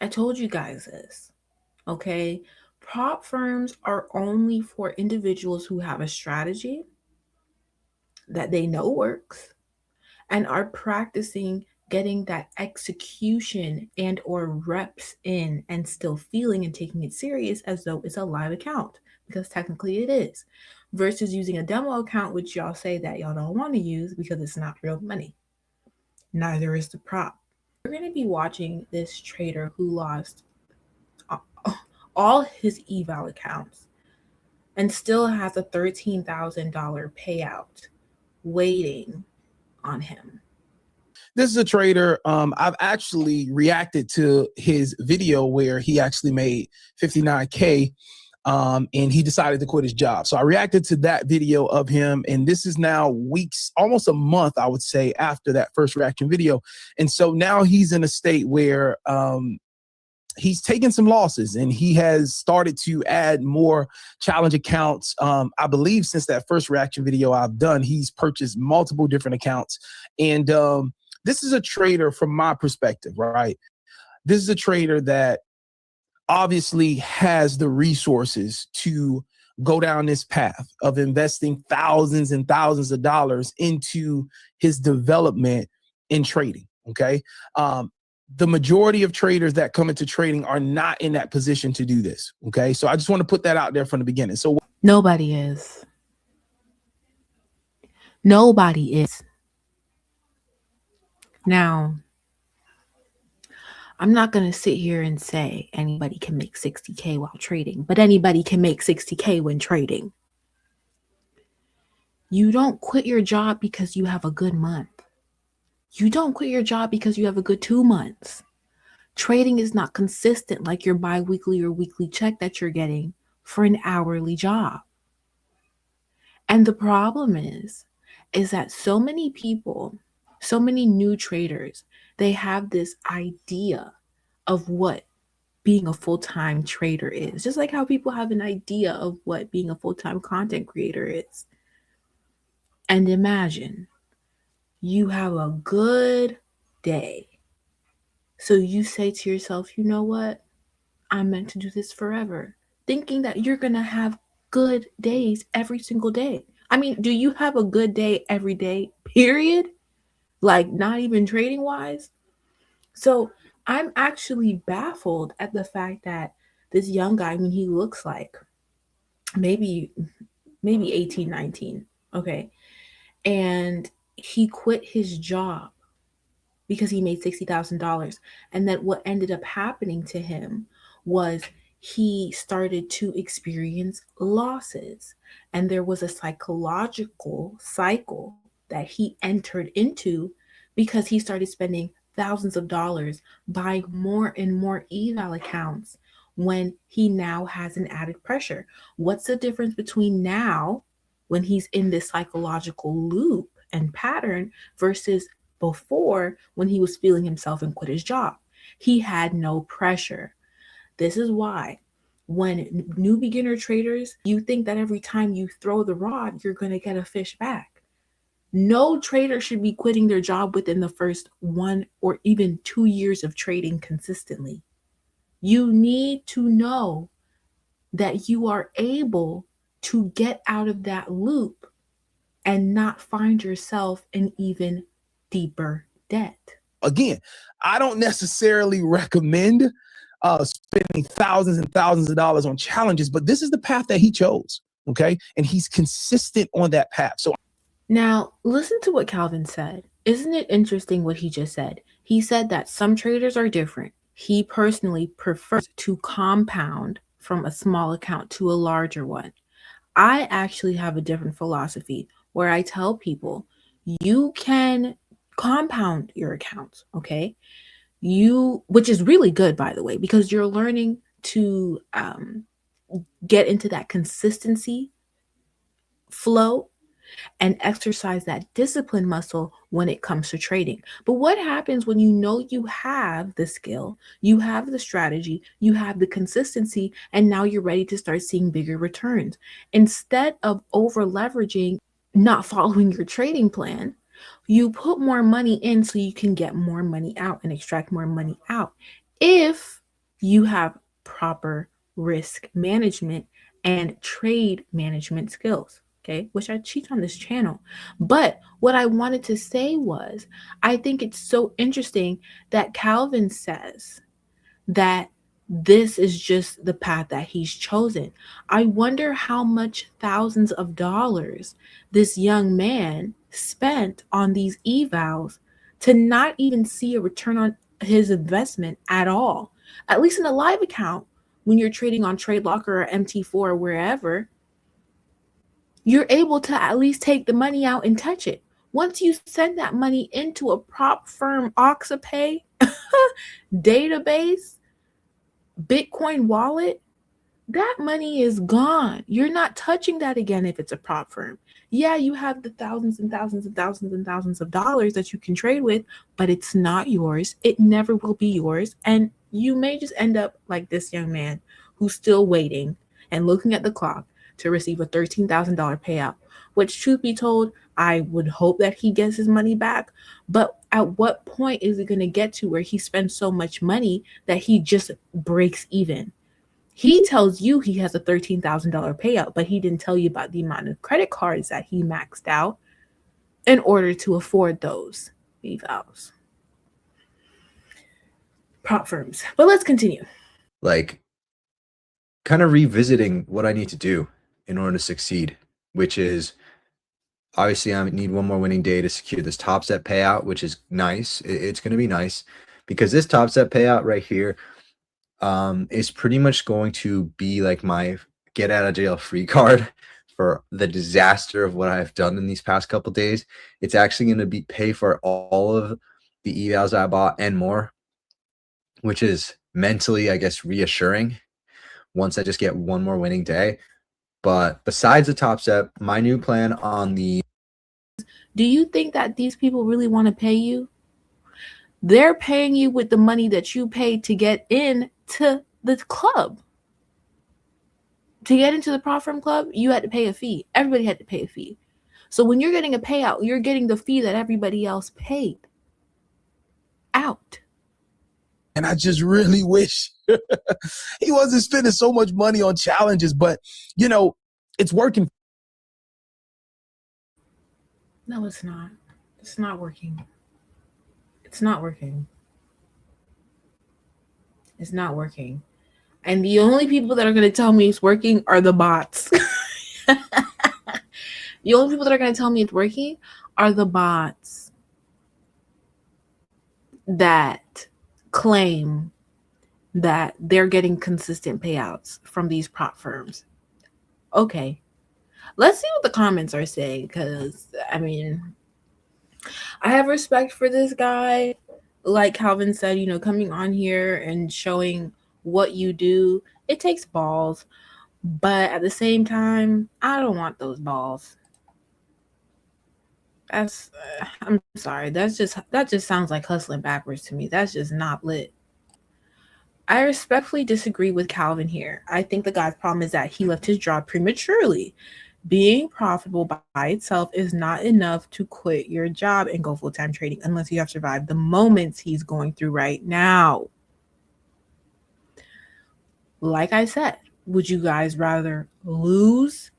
I told you guys this, okay? Prop firms are only for individuals who have a strategy that they know works and are practicing getting that execution and or reps in and still feeling and taking it serious as though it's a live account, because technically it is, versus using a demo account, which y'all say that y'all don't want to use because it's not real money. Neither is the prop. We're going to be watching this trader who lost all his eval accounts and still has a $13,000 payout waiting on him. This is a trader. I've actually reacted to his video where he actually made 59K and he decided to quit his job. So I reacted to that video of him, and this is now weeks, almost a month, I would say, after that first reaction video. And so now he's in a state where he's taken some losses, and he has started to add more challenge accounts. I believe since that first reaction video I've done, he's purchased multiple different accounts. And this is a trader from my perspective, right? This is a trader that obviously has the resources to go down this path of investing thousands and thousands of dollars into his development in trading, okay? The majority of traders that come into trading are not in that position to do this, okay? So I just want to put that out there from the beginning. So nobody is. Nobody is. Now, I'm not going to sit here and say anybody can make 60K while trading, but anybody can make 60K when trading. You don't quit your job because you have a good month. You don't quit your job because you have a good 2 months. Trading is not consistent like your bi-weekly or weekly check that you're getting for an hourly job. And the problem is that so many people, so many new traders, they have this idea of what being a full-time trader is. Just like how people have an idea of what being a full-time content creator is. And imagine you have a good day. So you say to yourself, you know what? I'm meant to do this forever. Thinking that you're going to have good days every single day. I mean, do you have a good day every day, period? Like, not even trading wise? So I'm actually baffled at the fact that this young guy, I mean, he looks like maybe 18, 19, okay? And he quit his job because he made $60,000. And then what ended up happening to him was he started to experience losses. And there was a psychological cycle that he entered into because he started spending thousands of dollars buying more and more eval accounts when he now has an added pressure. What's the difference between now, when he's in this psychological loop and pattern, versus before, when he was feeling himself and quit his job? He had no pressure. This is why when new beginner traders, you think that every time you throw the rod, you're going to get a fish back. No trader should be quitting their job within the first 1 or even 2 years of trading consistently. You need to know that you are able to get out of that loop and not find yourself in even deeper debt. Again, I don't necessarily recommend spending thousands and thousands of dollars on challenges, but this is the path that he chose, okay? And he's consistent on that path. So now, listen to what Calvin said. Isn't it interesting what he just said? He said that some traders are different. He personally prefers to compound from a small account to a larger one. I actually have a different philosophy where I tell people you can compound your accounts, okay? Which is really good, by the way, because you're learning to get into that consistency flow and exercise that discipline muscle when it comes to trading. But what happens when you know you have the skill, you have the strategy, you have the consistency, and now you're ready to start seeing bigger returns? Instead of over leveraging, not following your trading plan, you put more money in so you can get more money out and extract more money out. If you have proper risk management and trade management skills. Okay, which I teach on this channel. But what I wanted to say was, I think it's so interesting that Calvin says that this is just the path that he's chosen. I wonder how much thousands of dollars this young man spent on these evals to not even see a return on his investment at all. At least in a live account, when you're trading on TradeLocker or MT4 or wherever, you're able to at least take the money out and touch it. Once you send that money into a prop firm Oxapay database, Bitcoin wallet, that money is gone. You're not touching that again if it's a prop firm. Yeah, you have the thousands and thousands and thousands and thousands of dollars that you can trade with, but it's not yours. It never will be yours. And you may just end up like this young man who's still waiting and looking at the clock to receive a $13,000 payout, which, truth be told, I would hope that he gets his money back. But at what point is it going to get to where he spends so much money that he just breaks even? He tells you he has a $13,000 payout, but he didn't tell you about the amount of credit cards that he maxed out in order to afford those evals. Prop firms. But let's continue. Like, kind of revisiting what I need to do in order to succeed, which is obviously I need one more winning day to secure this top set payout, which is nice. It's going to be nice because this top set payout right here is pretty much going to be like my get out of jail free card for the disaster of what I've done in these past couple days. It's actually going to be pay for all of the evals I bought and more, which is mentally, I guess, reassuring once I just get one more winning day. But besides the top set, my new plan on the... Do you think that these people really want to pay you? They're paying you with the money that you paid to get into the club. To get into the prop firm club, you had to pay a fee. Everybody had to pay a fee. So when you're getting a payout, you're getting the fee that everybody else paid out. And I just really wish he wasn't spending so much money on challenges, but you know, it's working. No, it's not. It's not working. It's not working. It's not working. And the only people that are going to tell me it's working are the bots. The only people that are going to tell me it's working are the bots that claim that they're getting consistent payouts from these prop firms. Okay, let's see what the comments are saying, because I mean, I have respect for this guy. Like Calvin said, you know, coming on here and showing what you do, it takes balls. But at the same time, I don't want those balls. That's I'm sorry. That just sounds like hustling backwards to me. That's just not lit. I respectfully disagree with Calvin here. I think the guy's problem is that he left his job prematurely. Being profitable by itself is not enough to quit your job and go full-time trading unless you have survived the moments he's going through right now. Like I said, would you guys rather lose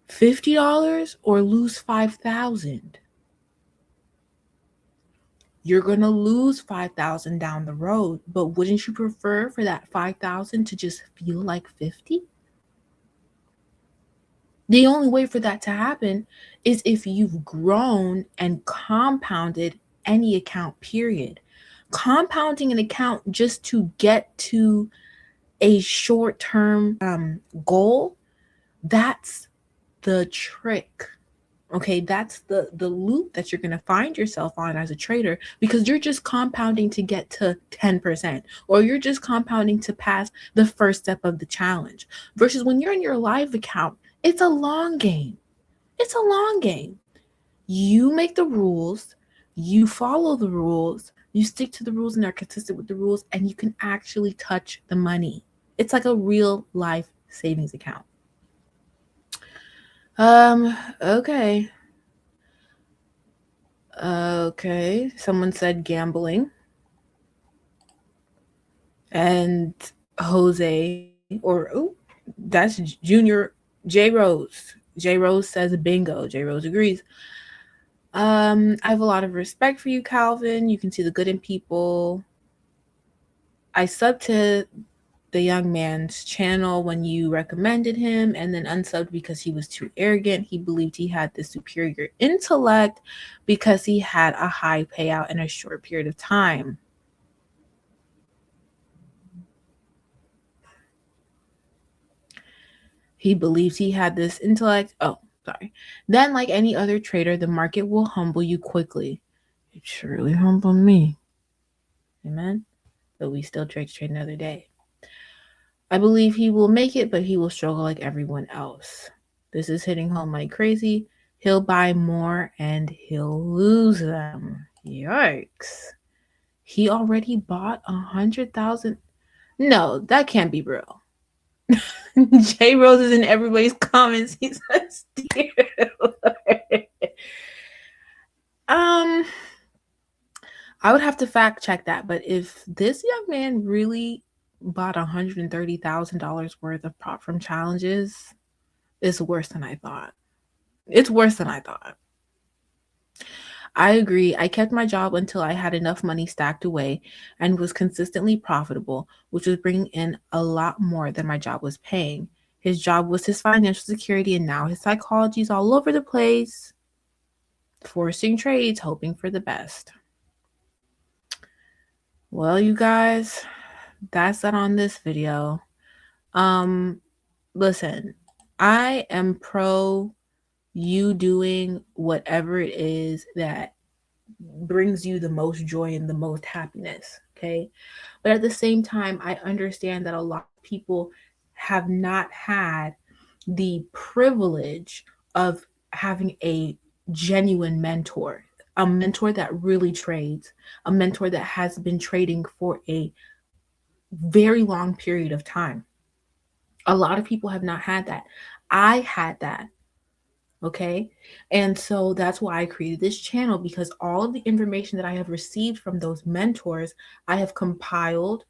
$50 or lose $5,000? You're going to lose $5,000 down the road, but wouldn't you prefer for that $5,000 to just feel like 50? The only way for that to happen is if you've grown and compounded any account, period. Compounding an account just to get to a short-term goal, that's the trick. Okay, that's the loop that you're going to find yourself on as a trader, because you're just compounding to get to 10%, or you're just compounding to pass the first step of the challenge. Versus when you're in your live account, it's a long game. It's a long game. You make the rules, you follow the rules, you stick to the rules and are consistent with the rules, and you can actually touch the money. It's like a real life savings account. Okay. Okay. Someone said gambling. And Jose, or that's Junior J Rose. J Rose says bingo. J Rose agrees. I have a lot of respect for you, Calvin. You can see the good in people. I subbed to the young man's channel when you recommended him, and then unsubbed because he was too arrogant. He believed he had the superior intellect because he had a high payout in a short period of time. He believes he had this intellect. Oh, sorry. Then, like any other trader, the market will humble you quickly. It surely humbled me. Amen. But we still trade another day. I believe he will make it, but he will struggle like everyone else. This is hitting home like crazy. He'll buy more and he'll lose them. Yikes. He already bought 100,000. No, that can't be real. J Rose is in everybody's comments. He says, I would have to fact check that, but if this young man really bought $130,000 worth of prop from challenges, it's worse than I thought. It's worse than I thought. I agree. I kept my job until I had enough money stacked away and was consistently profitable, which was bringing in a lot more than my job was paying. His job was his financial security, and now his psychology is all over the place, forcing trades, hoping for the best. Well, you guys, that's that on this video. Listen, I am pro you doing whatever it is that brings you the most joy and the most happiness, okay? But at the same time, I understand that a lot of people have not had the privilege of having a genuine mentor, a mentor that really trades, a mentor that has been trading for a very long period of time. A lot of people have not had that. I had that. Okay. And so that's why I created this channel, because all of the information that I have received from those mentors, I have compiled,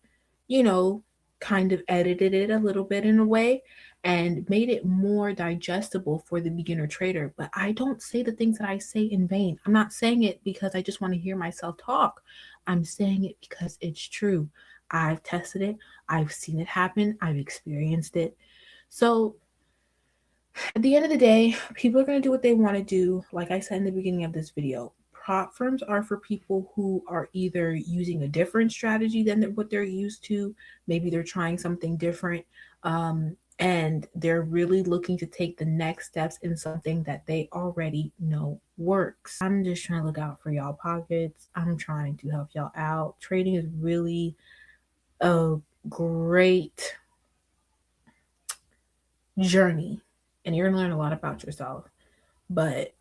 kind of edited it a little bit in a way and made it more digestible for the beginner trader. But I don't say the things that I say in vain. I'm not saying it because I just want to hear myself talk. I'm saying it because it's true. I've tested it. I've seen it happen. I've experienced it. So at the end of the day, people are going to do what they want to do. Like I said in the beginning of this video, prop firms are for people who are either using a different strategy than what they're used to. Maybe they're trying something different, and they're really looking to take the next steps in something that they already know works. I'm just trying to look out for y'all pockets. I'm trying to help y'all out. Trading is really a great journey, and you're going to learn a lot about yourself, but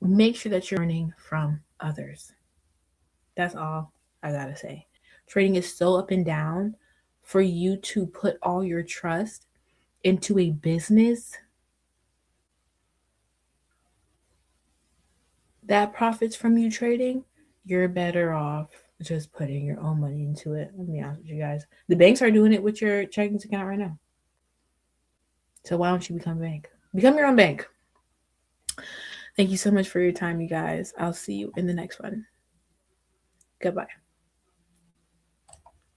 make sure that you're learning from others. That's all I gotta say. Trading is so up and down. For you to put all your trust into a business that profits from you trading, you're better off just putting your own money into it. Let me be honest with you guys. The banks are doing it with your checking account right now. So why don't you become a bank? Become your own bank. Thank you so much for your time, you guys. I'll see you in the next one. Goodbye.